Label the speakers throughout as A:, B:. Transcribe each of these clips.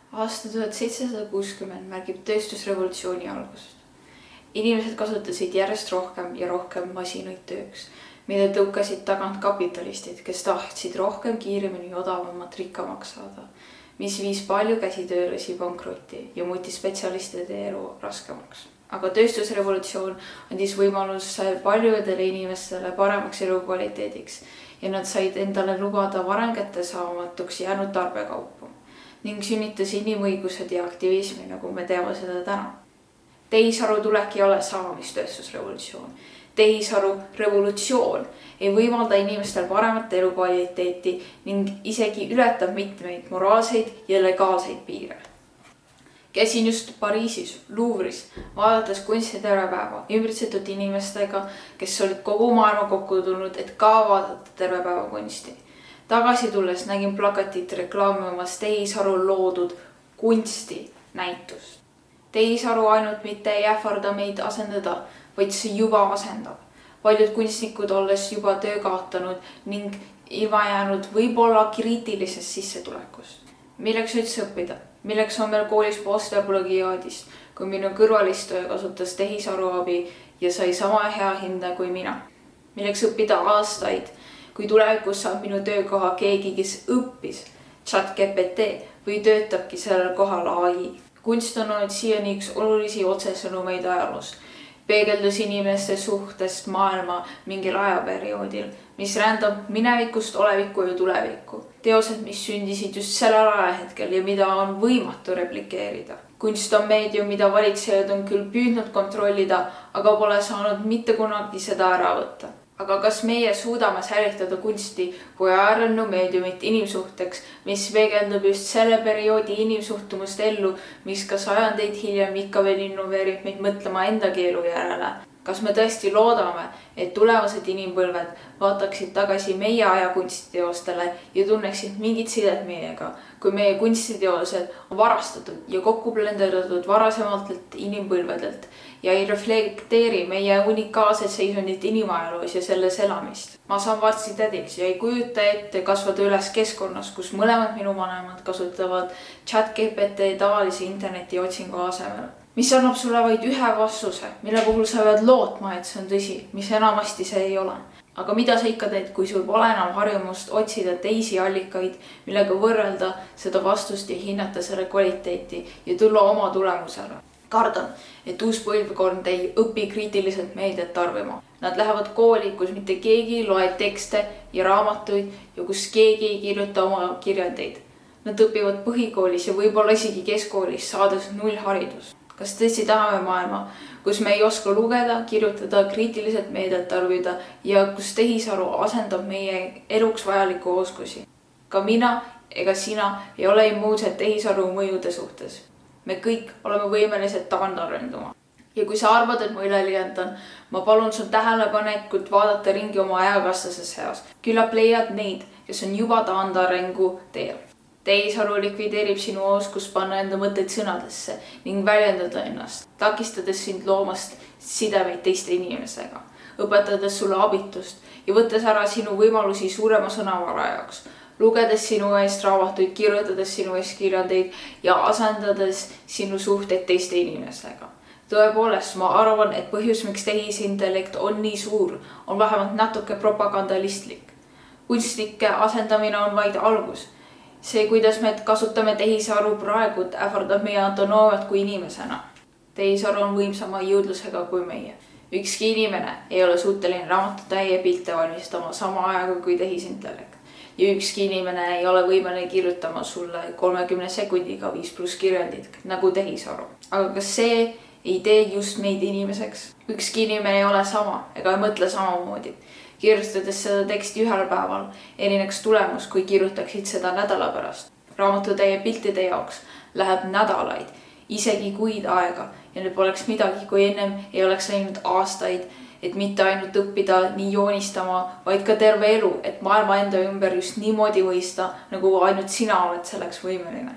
A: Aasta 1760 märgib tööstusrevolutsiooni algusest. Inimesed kasutasid järjest rohkem ja rohkem masinaid tööks, mida tõukasid tagant kapitalistid, kes tahtsid rohkem, kiiremini, odavamat, rikkamaks saada, mis viis palju käsitöölisi pankrotti ja muutis spetsialistide elu raskemaks. Aga tööstusrevolutsioon andis võimaluse paljudele inimestele paremaks elukvaliteediks ja nad said endale lubada varem kättesaamatuks jäänud tarbekaupu ning sünnitas inimõigused ja aktivismi, nagu me teame seda täna. Tehisaru tulek ei ole sama, mis tööstusrevolutsioon. Tehisaru revolutsioon ei võimalda inimestel paremat elukvaliteeti ning isegi ületab mitmeid moraalseid ja legaalseid piire. Käisin just Pariisis, Louvre'is, vaadates kunstitervepäeva ümbritsetud inimestega, kes olid kogu maailma kokku tulnud, et ka vaadata tervepäeva kunsti. Tagasi tulles nägin plakatit reklaamimas tehisarul loodud kunstinäitust. Tehisaru ainult mitte ei ähvarda meid asendada, vaid see juba asendab. Paljud kunstnikud olles juba töö kaotanud ning ilma jäänud võib-olla kriitilisest sissetulekust. Milleks üldse õppida? Milleks on meil koolis posterplagiaadist, kui minu kõrvalistuja kasutas tehisaru abi ja sai sama hea hinda kui mina? Milleks õppida aastaid, kui tulevikus saab minu töökoha keegi, kes õppis ChatGPT või töötabki sellel kohal AI? Kunst on olnud siiani üks olulisi otsesõnumeid ajaloos. Peegeldus inimeste suhtest maailma mingil ajaperioodil, mis rändab minevikust olevikku ja tulevikku. Teosed, mis sündisid just sellel ajahetkel ja mida on võimatu replikeerida. Kunst on meedium, mida valitsejad on küll püüdnud kontrollida, aga pole saanud mitte kunagi seda ära võtta. Aga kas meie suudame säilitada kunsti kui ajarannu meediumit inimsuhteks, mis peegeldab just selle perioodi inimsuhtumust ellu, mis ka sajandeid hiljem ikka veel innoveerib meid mõtlema endagi elu järele? Kas me tõesti loodame, et tulevased inimpõlved vaataksid tagasi meie aja kunstiteostele ja tunneksid mingit sidet meiega, kui meie kunstiteosed on varastatud ja kokku blenderdatud varasematelt inimpõlvedelt ja ei reflekteeri meie unikaalset seisundit inimajaloos ja selles elamist? Ma saan varsti tädiks ja ei kujuta ette kasvada üles keskkonnas, kus mõlemad minu vanemad kasutavad ChatGPT tavalise interneti otsingu asemel, mis annab sulle vaid ühe vastuse, mille puhul sa pead lootma, et see on tõsi, mis enamasti see ei ole. Aga mida sa ikka teed, kui sul pole enam harjumust otsida teisi allikaid, millega võrrelda seda vastust ja hinnata selle kvaliteeti ja tulla oma tulemusele? Kardan, et uus põlvkond ei õpi kriitiliselt meediat tarbima. Nad lähevad kooli, kus mitte keegi ei loe tekste ja raamatuid ja kus keegi ei kirjuta oma kirjandeid. Nad õpivad põhikoolis ja võib-olla isegi keskkoolis, saades nullharidust. Kas tõesti tahame maailma, kus me ei oska lugeda, kirjutada, kriitiliselt meediat tarbida ja kus tehisaru asendab meie eluks vajaliku oskusi? Ka mina ega sina ei ole immuunsed tehisaru mõjude suhtes. Me kõik oleme võimelised taandarenduma. Ja kui sa arvad, et ma üle liialdan, ma palun sul tähelepanekut vaadata ringi oma ajakaaslase seas. Küllap leiad neid, kes on juba taandarengu teel. Tehisaru likvideerib sinu oskus panna enda mõtteid sõnadesse ning väljendada ennast, takistades sind loomast sidemeid teiste inimesega, õpetades sulle abitust ja võttes ära sinu võimalusi suurema sõnavara jaoks, lugedes sinu eest raamatuid, kirjutades sinu eest kirjandeid ja asendades sinu suhteid teiste inimestega. Tõepoolest, ma arvan, et põhjus, miks tehisintellekt on nii suur, on vähemalt natuke propagandalistlik. Kunstnike asendamine on vaid algus. See, kuidas me kasutame tehisaru praegu, ähvardab meie autonoomiat kui inimesena. Tehisaru on võimsama jõudlusega kui meie. Ükski inimene ei ole suuteline raamatutäie pilte valmistama sama ajaga kui tehisintellekt. Ja ükski inimene ei ole võimeline kirjutama sulle 30 sekundiga 5+ kirjandit, nagu tehisaru. Aga kas see ei tee just meid inimeseks? Ükski inimene ei ole sama ega ei mõtle samamoodi. Kirjutades seda teksti ühel päeval erineks tulemus, kui kirjutaksid seda nädala pärast. Raamatutäie piltide jaoks läheb nädalaid, isegi kuid aega ja nüüd poleks midagi, kui ennem ei oleks läinud aastaid, et mitte ainult õppida nii joonistama, vaid ka terve elu, et maailma enda ümber just niimoodi mõista, nagu ainult sina oled selleks võimeline.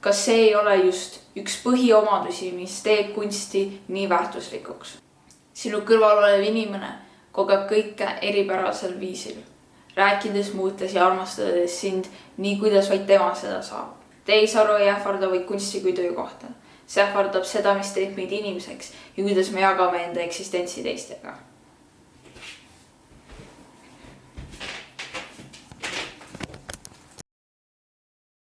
A: Kas see ei ole just üks põhiomadusi, mis teeb kunsti nii väärtuslikuks? Sinu kõrval olev inimene kogeb kõike eripärasel viisil, rääkides, muutes ja armastades sind nii, kuidas vaid tema seda saab. tehisaru ei ähvarda vaid kunsti kui töökohta. See ähvardab seda, mis teeb meid inimeseks ja kuidas me jagame enda eksistentsi teistega.